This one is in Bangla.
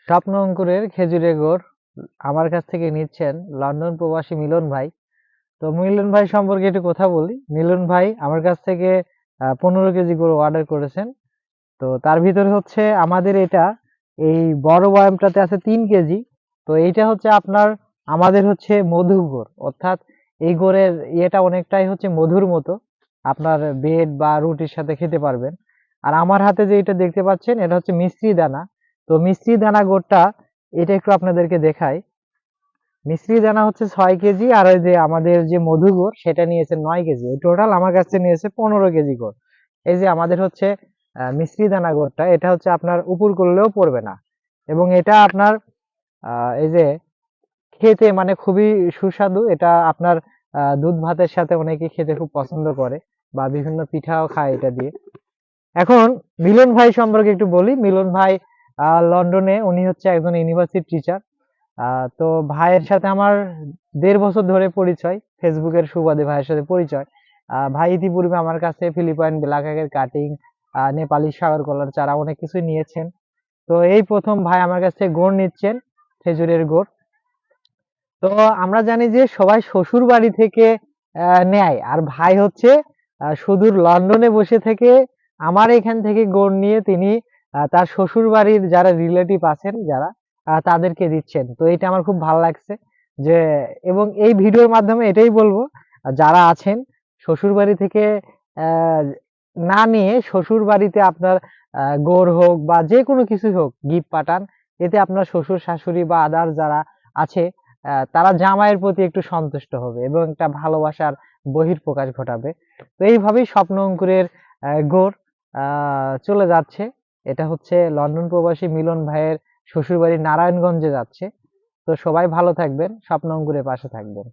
স্বপ্ন অঙ্কুরের খেজুরের গুড় আমার কাছ থেকে নিচ্ছেন লন্ডন প্রবাসী মিলন ভাই। তো মিলন ভাই সম্পর্কে একটু কথা বলি। মিলন ভাই আমার কাছ থেকে 15 কেজি গুড় অর্ডার করেছেন। তো তার ভিতরে হচ্ছে আমাদের এটা এই বড় বয়ামটাতে আছে 3 কেজি। তো এইটা হচ্ছে আপনার আমাদের হচ্ছে মধু গুড়, অর্থাৎ এই গুড়ের ইয়েটা অনেকটাই হচ্ছে মধুর মতো, আপনার ব্রেড বা রুটির সাথে খেতে পারবেন। আর আমার হাতে যে এটা দেখতে পাচ্ছেন এটা হচ্ছে মিশ্রি দানা। তো মিশ্রি দানা গুড়টা এটা একটু আপনাদেরকে দেখাই। মিশ্রি দানা হচ্ছে 6 কেজি, আর ওই যে আমাদের যে মধু গুড় সেটা নিয়েছে 9 কেজি। টোটাল আমার কাছে নিয়েছে 15 কেজি গুড়। এই যে আমাদের হচ্ছে মিশ্রি দানা গুড়টা, এটা হচ্ছে আপনার উপর করলেও পড়বে না, এবং এটা আপনার এই যে খেতে মানে খুবই সুস্বাদু। এটা আপনার দুধ ভাতের সাথে অনেকে খেতে খুব পছন্দ করে, বা বিভিন্ন পিঠাও খায় এটা দিয়ে। এখন মিলন ভাই সম্পর্কে একটু বলি। মিলন ভাই লন্ডনে, উনি হচ্ছে একজন ইউনিভার্সিটি টিচার। তো ভাইয়ের সাথে আমার 1.5 বছর ধরে পরিচয়, ফেসবুকের সুবাদে ভাইয়ের সাথে পরিচয়। ভাই ইতিপূর্বে আমার কাছে ফিলিপাইন ব্ল্যাক এগের কাটিং, নেপালি সাগর কলার চারা অনেক কিছুই নিয়েছেন। তো এই প্রথম ভাই আমার কাছ থেকে গুড় নিচ্ছেন, খেজুরের গুড়। তো আমরা জানি যে সবাই শ্বশুর বাড়ি থেকে নেয়, আর ভাই হচ্ছে সুদূর লন্ডনে বসে থেকে আমার এখান থেকে গুড় নিয়ে তিনি তার শ্বশুর বাড়ির যারা রিলেটিভ আছেন, যারা তাদেরকে দিচ্ছেন। তো এটা আমার খুব ভালো লাগছে যে, এবং এই ভিডিওর মাধ্যমে এটাই বলবো, যারা আছেন শ্বশুর বাড়ি থেকে আহ, না নিয়ে শ্বশুর বাড়িতে আপনার গুড় হোক বা যে কোনো কিছু হোক গিফট পাঠান। এতে আপনার শ্বশুর শাশুড়ি বা আদার যারা আছে তারা জামাইয়ের প্রতি একটু সন্তুষ্ট হবে এবং একটা ভালোবাসার বহিঃপ্রকাশ ঘটাবে। তো এইভাবেই স্বপ্ন অঙ্কুরের গুড় চলে যাচ্ছে। এটা হচ্ছে লন্ডন প্রবাসী মিলন ভাইয়ের শ্বশুরবাড়ি নারায়ণগঞ্জে যাচ্ছে। তো সবাই ভালো থাকবেন, স্বপ্ন অঙ্কুরের পাশে থাকবেন।